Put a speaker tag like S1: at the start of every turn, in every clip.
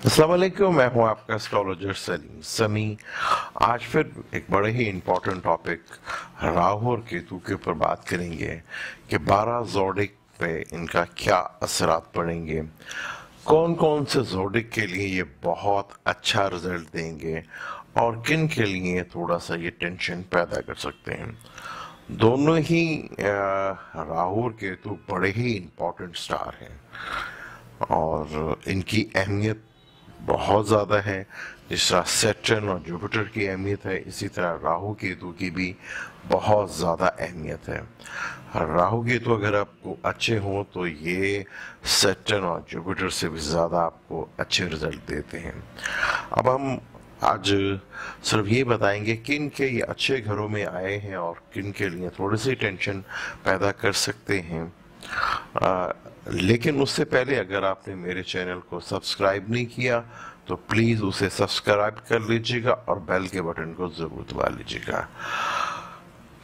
S1: अस्सलाम वालेकुम, मैं हूं आपका एस्ट्रोलॉजर सलीम समी। आज फिर एक बड़े ही इम्पोर्टेंट टॉपिक राहु और केतु के ऊपर बात करेंगे कि 12 जोडिक पे इनका क्या असरात पड़ेंगे, कौन कौन से जोडिक के लिए ये बहुत अच्छा रिजल्ट देंगे और किन के लिए थोड़ा सा ये टेंशन पैदा कर सकते हैं। दोनों ही राहु और केतु बड़े ही इम्पोर्टेंट स्टार हैं और इनकी अहमियत बहुत ज़्यादा है। जिस तरह सैटर्न और जुपिटर की अहमियत है, इसी तरह राहु केतु की भी बहुत ज़्यादा अहमियत है। राहु केतु अगर आपको अच्छे हों तो ये सैटर्न और जुपिटर से भी ज़्यादा आपको अच्छे रिजल्ट देते हैं। अब हम आज सिर्फ ये बताएंगे किन के ये अच्छे घरों में आए हैं और किन के लिए थोड़ी सी टेंशन पैदा कर सकते हैं। लेकिन उससे पहले अगर आपने मेरे चैनल को सब्सक्राइब नहीं किया तो प्लीज़ उसे सब्सक्राइब कर लीजिएगा और बेल के बटन को ज़रूर दबा लीजिएगा।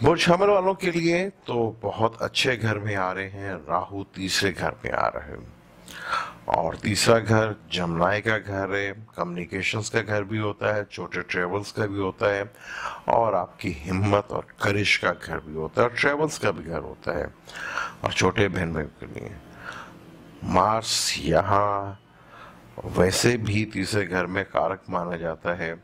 S1: बुर्ज हमल वालों के लिए तो बहुत अच्छे घर में आ रहे हैं। राहु तीसरे घर में आ रहे हैं और तीसरा घर जमनाई का घर है, कम्युनिकेशंस का घर भी होता है, छोटे ट्रेवल्स का भी होता है और आपकी हिम्मत और करिश का घर भी होता है और ट्रेवल्स का भी घर होता है और छोटे बहन भाई के लिए मार्स यहाँ वैसे भी तीसरे घर में कारक माना जाता है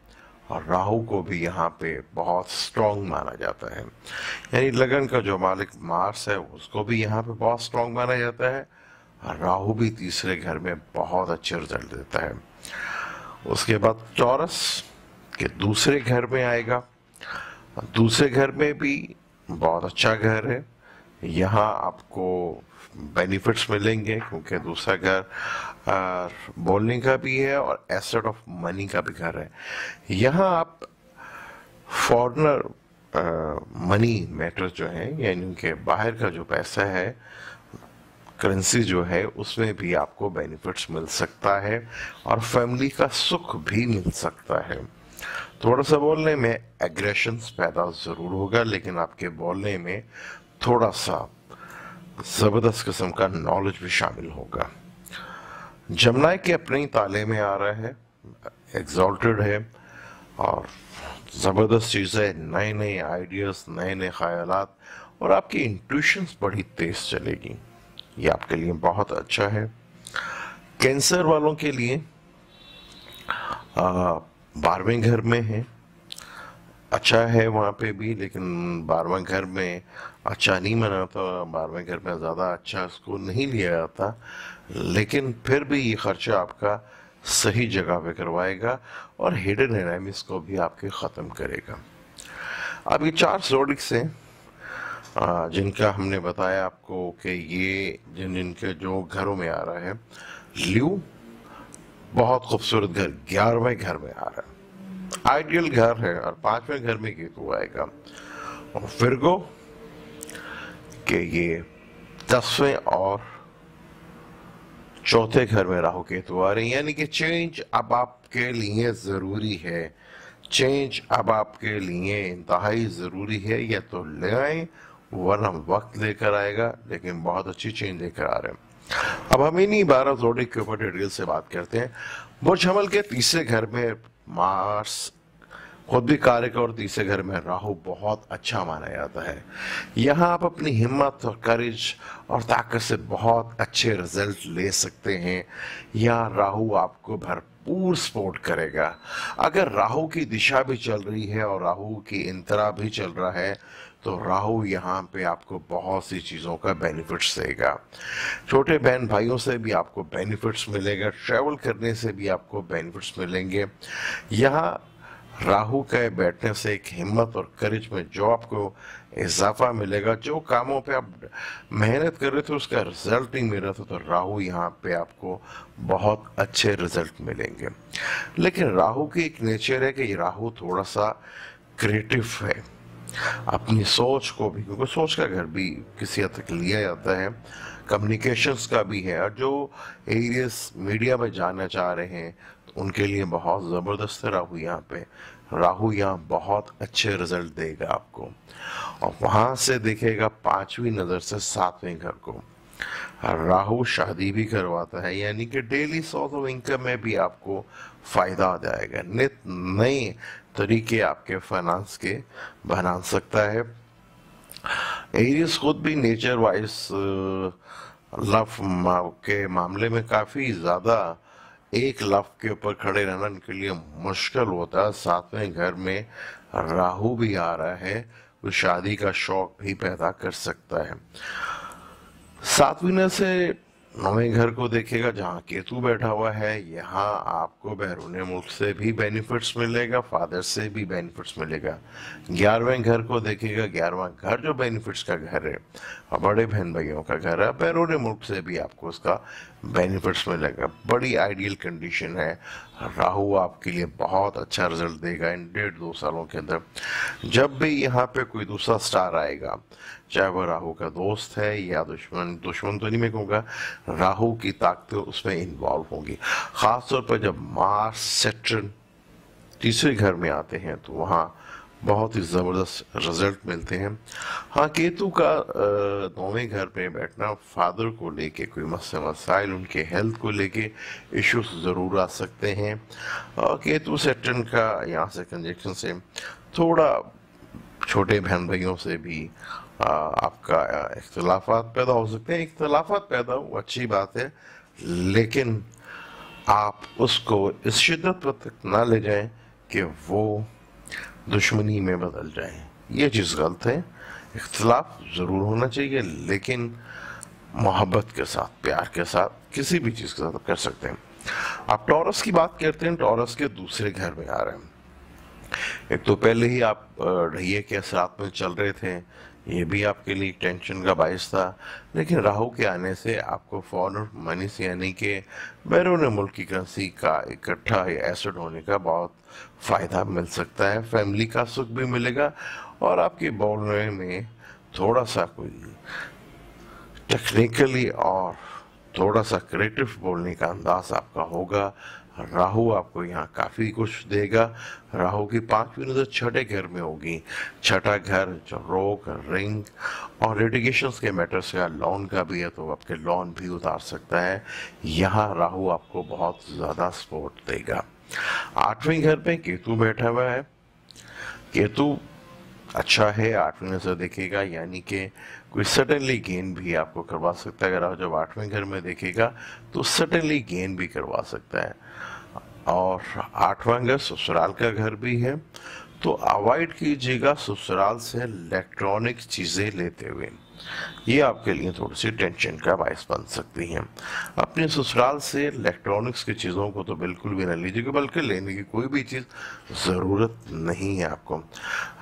S1: और राहु को भी यहाँ पे बहुत स्ट्रांग माना जाता है। यानी लगन का जो मालिक मार्स है उसको भी यहाँ पे बहुत स्ट्रांग माना जाता है और राहु भी तीसरे घर में बहुत अच्छे रिजल्ट देता है। उसके बाद टॉरस के दूसरे घर में आएगा। दूसरे घर में भी बहुत अच्छा घर है, यहाँ आपको बेनिफिट्स मिलेंगे क्योंकि दूसरा घर बोलने का भी है और एसेट ऑफ मनी का भी घर है। यहाँ आप फॉरेनर मनी मैटर्स जो है यानी उनके बाहर का जो पैसा है, करेंसी जो है, उसमें भी आपको बेनिफिट्स मिल सकता है और फैमिली का सुख भी मिल सकता है। थोड़ा सा बोलने में एग्रेशंस पैदा ज़रूर होगा लेकिन आपके बोलने में थोड़ा सा ज़बरदस्त किस्म का नॉलेज भी शामिल होगा। जमनाई के अपने ही ताले में आ रहा है, एग्जॉल्टेड है और ज़बरदस्त चीज़ें, नए नए आइडियाज़, नए नए ख्यालात और आपकी इंट्यूशंस बड़ी तेज़ चलेगी। ये आपके लिए बहुत अच्छा है। कैंसर वालों के लिए 12वें घर में है, अच्छा है वहाँ पे भी, लेकिन 12वें घर में अच्छा नहीं मनाता, 12वें घर में ज़्यादा अच्छा इसको नहीं लिया जाता, लेकिन फिर भी ये खर्चा आपका सही जगह पे करवाएगा और हिडन एनिमीज को भी आपके ख़त्म करेगा। अब ये 4 जोडिक्स हैं जिनका हमने बताया आपको कि ये जिनके जो घरों में आ रहा है। ल्यू बहुत खूबसूरत घर 11वें घर में आ रहा है, आइडियल घर है और 5वें घर में केतु आएगा। और फिरगो के ये 10वें और चौथे घर में राहु केतु आ रहे हैं। यानी कि चेंज अब आपके लिए ज़रूरी है, चेंज अब आपके लिए इंतहाई ज़रूरी है। या तो ले आए वरना वक्त लेकर आएगा, लेकिन बहुत अच्छी चेंज लेकर आ रहे हैं। अब हम इन्हीं 12 जोड़ी के ऊपर डिटेल से बात करते हैं। बुर्ज हमल के तीसरे घर में मार्स खुद भी कारक और तीसरे घर में राहु बहुत अच्छा माना जाता है। यहाँ आप अपनी हिम्मत और करेज और ताकत से बहुत अच्छे रिजल्ट ले सकते हैं। यहाँ राहु आपको भरपूर सपोर्ट करेगा। अगर राहु की दिशा भी चल रही है और राहु की इंतरा भी चल रहा है तो राहु यहाँ पे आपको बहुत सी चीज़ों का बेनिफिट्स देगा। छोटे बहन भाइयों से भी आपको बेनिफिट्स मिलेगा, ट्रैवल करने से भी आपको बेनिफिट्स मिलेंगे। यहाँ राहु के बैठने से एक हिम्मत और करेज में जो आपको इजाफा मिलेगा, जो कामों पे आप मेहनत कर रहे थे उसका रिजल्ट नहीं मिल रहा था, तो राहु यहाँ पे आपको बहुत अच्छे रिजल्ट मिलेंगे। लेकिन राहु की एक नेचर है कि राहु थोड़ा सा क्रिएटिव है, अपनी सोच को भी, क्योंकि सोच का घर भी किसी हद तक लिया जाता है, कम्युनिकेशंस का भी है और जो एरियस मीडिया में जाना चाह रहे हैं तो उनके लिए बहुत ज़बरदस्त है राहु यहाँ पे। राहु यहाँ बहुत अच्छे रिजल्ट देगा आपको और वहाँ से देखेगा 5वीं नज़र से 7वें घर को। राहु शादी भी करवाता है, यानी कि डेली सोर्स ऑफ इनकम में भी आपको फायदा आ जाएगा। नित नए तरीके आपके फाइनेंस के बना सकता है। एरियस खुद भी नेचर वाइज लव के मामले में काफी ज्यादा एक लव के ऊपर खड़े रहना इनके लिए मुश्किल होता है। साथ में घर में राहु भी आ रहा है, तो शादी का शौक भी पैदा कर सकता है। सातवीं से नौवें घर को देखेगा, जहाँ केतु बैठा हुआ है, यहाँ आपको बैरून मुल्क से भी बेनिफिट्स मिलेगा, फादर से भी बेनिफिट्स मिलेगा। 11वें घर को देखेगा, 11वां घर जो बेनिफिट्स का घर है और बड़े बहन भाइयों का घर है, बैरून मुल्क से भी आपको उसका बेनिफिट्स मिलेगा। बड़ी आइडियल कंडीशन है। राहु आपके लिए बहुत अच्छा रिजल्ट देगा इन 1.5-2 सालों के अंदर। जब भी यहाँ पे कोई दूसरा स्टार आएगा, चाहे वह राहु का दोस्त है या दुश्मन, दुश्मन तो नहीं मैं कहूँगा, राहु की ताकतें उसमें इन्वॉल्व होंगी। खासतौर पर जब मार्स सैटर्न तीसरे घर में आते हैं तो वहाँ बहुत ही ज़बरदस्त रिजल्ट मिलते हैं। हाँ, केतु का 9वें घर पे बैठना फादर को लेके कोई मसाइल, उनके हेल्थ को लेके इश्यूज ज़रूर आ सकते हैं। और केतु सैटर्न का यहाँ से कंजक्शन से थोड़ा छोटे बहन भाइयों से भी आपका इख्तलाफात पैदा हो सकते हैं। इख्तलाफात पैदा हो अच्छी बात है, लेकिन आप उसको इस शिद्दत पर तक ना ले जाएं कि वो दुश्मनी में बदल जाए। ये चीज़ गलत है। इख्तलाफ ज़रूर होना चाहिए, लेकिन मोहब्बत के साथ, प्यार के साथ, किसी भी चीज़ के साथ कर सकते हैं। आप टॉरस की बात करते हैं, टॉरस के दूसरे घर में आ रहे हैं। एक तो पहले ही आप ढैये के असरात में चल रहे थे, ये भी आपके लिए टेंशन का बायस था, लेकिन राहु के आने से आपको फॉरेन मनी से, यानी कि बैरून मुल्क की करेंसी का इकट्ठा एसेट होने का बहुत फ़ायदा मिल सकता है। फैमिली का सुख भी मिलेगा और आपके बोलने में थोड़ा सा कोई टेक्निकली और थोड़ा सा क्रिएटिव बोलने का अंदाज आपका होगा। राहु आपको यहाँ काफ़ी कुछ देगा। राहु की 5वीं नज़र छठे घर में होगी। छठा घर जो रोक, रिंग और लिटिगेशंस के मैटर्स का, लोन का भी है, तो आपके लोन भी उतार सकता है। यहाँ राहु आपको बहुत ज़्यादा सपोर्ट देगा। 8वें घर पे केतु बैठा हुआ है। केतु अच्छा है, 8वीं नज़र देखेगा, यानी कि कोई सडनली गेन भी आपको करवा सकता है। अगर आप जब 8वें घर में देखेगा तो सडनली गेन भी करवा सकता है। और 8वां घर ससुराल का घर भी है, तो अवॉइड कीजिएगा ससुराल से इलेक्ट्रॉनिक चीज़ें लेते हुए। ये आपके लिए थोड़ी सी टेंशन का बायस बन सकती हैं। अपने ससुराल से इलेक्ट्रॉनिक्स की चीज़ों को तो बिल्कुल भी न लीजिएगा, बल्कि लेने की कोई भी चीज़ ज़रूरत नहीं है आपको।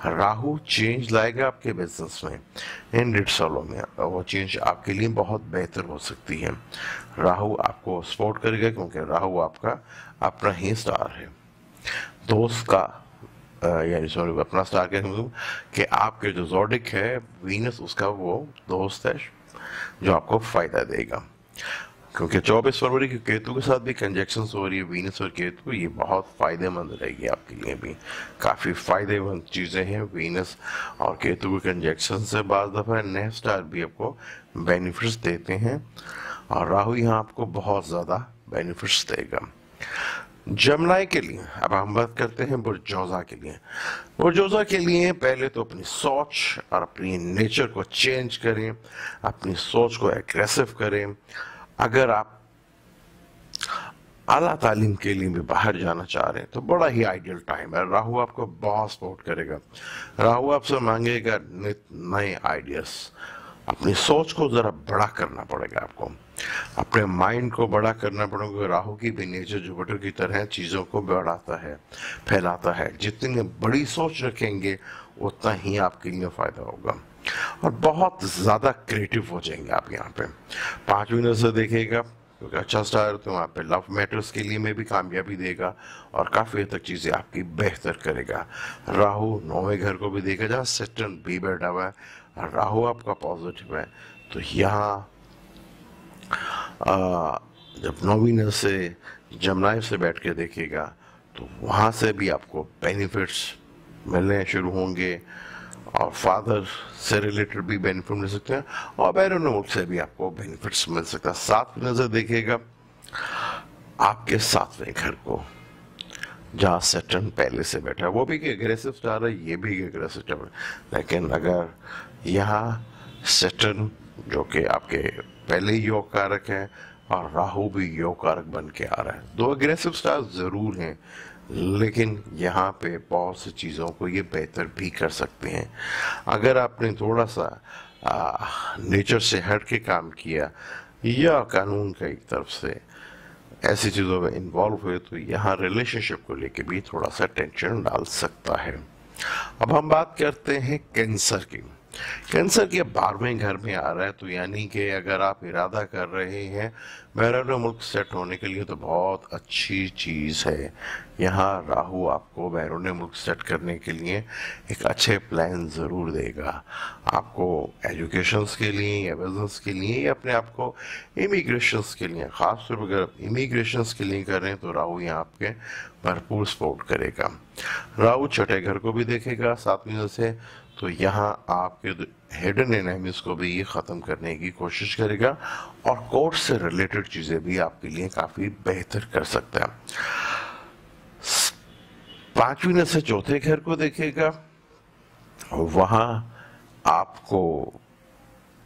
S1: राहु चेंज लाएगा आपके बिजनेस में इन 1.5 सालों में, और वो चेंज आपके लिए बहुत बेहतर हो सकती है। राहु आपको सपोर्ट करेगा, क्योंकि राहु आपका अपना ही स्टार है। दोस्त का यानी सॉरी अपना स्टार क्या मतलब कि आपके जो ज़ोडिक है वीनस, उसका वो दोस्त है जो आपको फ़ायदा देगा। क्योंकि 24 फरवरी के केतु के साथ भी कंजक्शन हो रही है वीनस और केतु, ये बहुत फ़ायदेमंद रहेगी आपके लिए भी। काफ़ी फ़ायदेमंद चीज़ें हैं वीनस और केतु के कंजक्शन से। बाज़ दफ़ा नए स्टार भी आपको बेनिफिट्स देते हैं, और राहु यहाँ आपको बहुत ज़्यादा बेनिफिट्स देगा। जमनाई के लिए अब हम बात करते हैं बुर्जोजा के लिए। बुर्जोजा के लिए पहले तो अपनी सोच और अपनी नेचर को चेंज करें, अपनी सोच को एग्रेसिव करें। अगर आप आला तालीम के लिए भी बाहर जाना चाह रहे हैं तो बड़ा ही आइडियल टाइम है। राहु आपको बहुत सपोर्ट करेगा। राहु आपसे मांगेगा नए आइडियाज। अपनी सोच को ज़रा बड़ा करना पड़ेगा आपको, अपने माइंड को बड़ा करना पड़ेगा। राहु की भी नेचर जुपिटर की तरह चीज़ों को बढ़ाता है, फैलाता है। जितनी बड़ी सोच रखेंगे उतना ही आपके लिए फ़ायदा होगा, और बहुत ज़्यादा क्रिएटिव हो जाएंगे आप यहाँ पे। 5वीं नज़र देखेगा, क्योंकि अच्छा स्टार तो वहाँ पे लव मैटर्स के लिए में भी कामयाबी देगा, और काफ़ी हद तक चीज़ें आपकी बेहतर करेगा। राहु 9वें घर को भी देगा, जहाँ सैटर्न भी बैठा हुआ है। राहु आपका पॉजिटिव है, तो यहाँ जब 9वीं नज़र से जमनाई से बैठ के देखेगा तो वहाँ से भी आपको बेनिफिट्स मिलने शुरू होंगे। और फादर से रिलेटेड भी बेनिफिट मिल सकते हैं और बैरून मुल्क से भी आपको बेनिफिट्स मिल सकता है। साथ में नजर देखिएगा आपके 7वें घर को, जहाँ सैटर्न पहले से बैठा है, वो भी एग्रेसिव स्टार है, ये भी एग्रेसिव स्टार है, लेकिन अगर यहाँ सैटर्न जो कि आपके पहले योग कारक है और राहु भी योग कारक बन के आ रहा है, दो एग्रेसिव स्टार जरूर हैं, लेकिन यहाँ पे बहुत सी चीज़ों को ये बेहतर भी कर सकते हैं। अगर आपने थोड़ा सा नेचर से हट के काम किया या कानून की तरफ से ऐसी चीज़ों में इन्वॉल्व हुए तो यहाँ रिलेशनशिप को लेके भी थोड़ा सा टेंशन डाल सकता है। अब हम बात करते हैं कैंसर की। कैंसर के 12वें घर में आ रहा है, तो यानी कि अगर आप इरादा कर रहे हैं बैरून मुल्क सेट होने के लिए तो बहुत अच्छी चीज़ है। यहाँ राहु आपको बैरून मुल्क सेट करने के लिए एक अच्छे प्लान ज़रूर देगा, आपको एजुकेशंस के लिए या बिजनेस के लिए या अपने आप को इमिग्रेशंस के लिए, ख़ासतौर पर अगर इमिग्रेशंस के लिए कर रहे हैं तो राहु यहाँ आपके भरपूर सपोर्ट करेगा। राहु छठे घर को भी देखेगा 7वीं से, तो यहाँ आपके हिडन एनिमीज को भी ये ख़त्म करने की कोशिश करेगा और कोर्ट से रिलेटेड चीज़ें भी आपके लिए काफ़ी बेहतर कर सकता है। 5वीं से चौथे घर को देखेगा, वहाँ आपको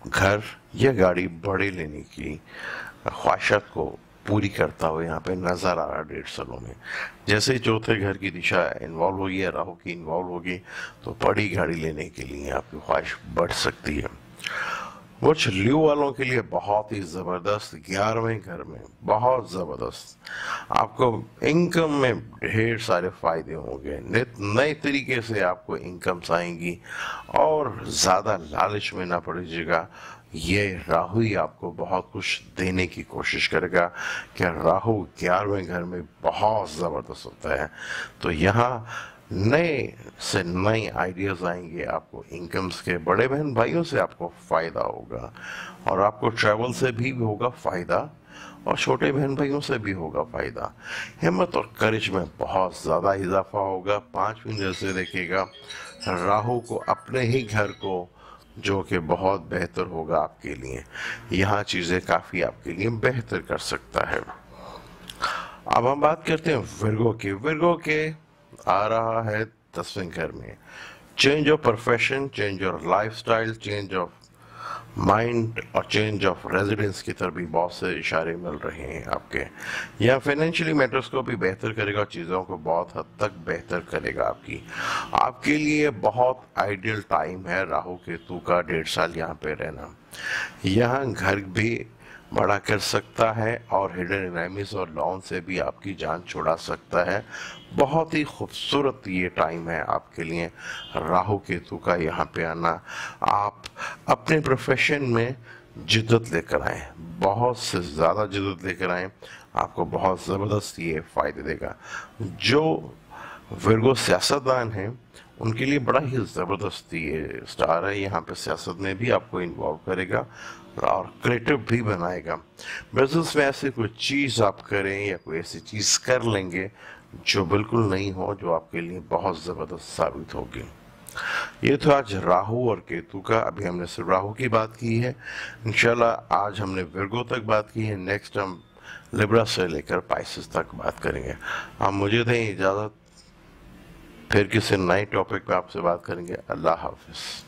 S1: घर या गाड़ी बड़े लेने की ख्वाहिशात को पूरी करता हुआ यहाँ पे नजर आ रहा है 1.5 सालों में। जैसे ही चौथे घर की दिशा इन्वॉल्व होगी या राहु की इन्वॉल्व होगी तो बड़ी गाड़ी लेने के लिए आपकी ख्वाहिश बढ़ सकती है। कुछ ल्यू वालों के लिए बहुत ही ज़बरदस्त 11वें घर में, बहुत ज़बरदस्त, आपको इनकम में ढेर सारे फायदे होंगे, नए तरीके से आपको इनकम्स आएंगी और ज़्यादा लालच में ना पड़िएगा। ये राहु ही आपको बहुत कुछ देने की कोशिश करेगा कि राहु 11वें घर में बहुत ज़बरदस्त होता है, तो यहाँ नए से नए आइडियाज़ आएंगे, आपको इनकम्स के, बड़े बहन भाइयों से आपको फ़ायदा होगा और आपको ट्रैवल से भी होगा फ़ायदा और छोटे बहन भाइयों से भी होगा फ़ायदा। हिम्मत और करेज में बहुत ज़्यादा इजाफा होगा। 5वीं नज़र से देखेगा राहु को अपने ही घर को, जो कि बहुत बेहतर होगा आपके लिए, यहाँ चीज़ें काफ़ी आपके लिए बेहतर कर सकता है। अब हम बात करते हैं विर्गो की। विर्गो के आ रहा है 10वें घर में, change of profession, change of lifestyle, change of mind और चेंज ऑफ रेजिडेंस की तरफ भी बहुत से इशारे मिल रहे हैं आपके। यह फाइनेंशियली मैटर्स को भी बेहतर करेगा, चीज़ों को बहुत हद तक बेहतर करेगा आपके लिए बहुत आइडियल टाइम है राहु केतु का 1.5 साल यहाँ पे रहना। यहाँ घर भी बड़ा कर सकता है और हिडन एनिमीज और लॉन से भी आपकी जान छुड़ा सकता है। बहुत ही खूबसूरत ये टाइम है आपके लिए राहु केतु का यहाँ पे आना। आप अपने प्रोफेशन में जिद्दत लेकर आएँ, बहुत से ज़्यादा जिद्दत लेकर आएँ, आपको बहुत ज़बरदस्त ये फ़ायदे देगा। जो विर्गो सियासतदान हैं उनके लिए बड़ा ही ज़बरदस्त ये स्टार है, यहाँ पे सियासत में भी आपको इन्वॉल्व करेगा और क्रिएटिव भी बनाएगा। बिजनेस में ऐसी कोई चीज़ आप करें या कोई ऐसी चीज़ कर लेंगे जो बिल्कुल नहीं हो, जो आपके लिए बहुत ज़बरदस्त साबित होगी। ये तो आज राहु और केतु का, अभी हमने सिर्फ राहु की बात की है, इंशाल्लाह आज हमने विर्गो तक बात की है, नेक्स्ट हम लिब्रा से लेकर पाइसेस तक बात करेंगे। आप मुझे दें इजाज़त, फिर किसी नए टॉपिक पे आपसे बात करेंगे। अल्लाह हाफिज़।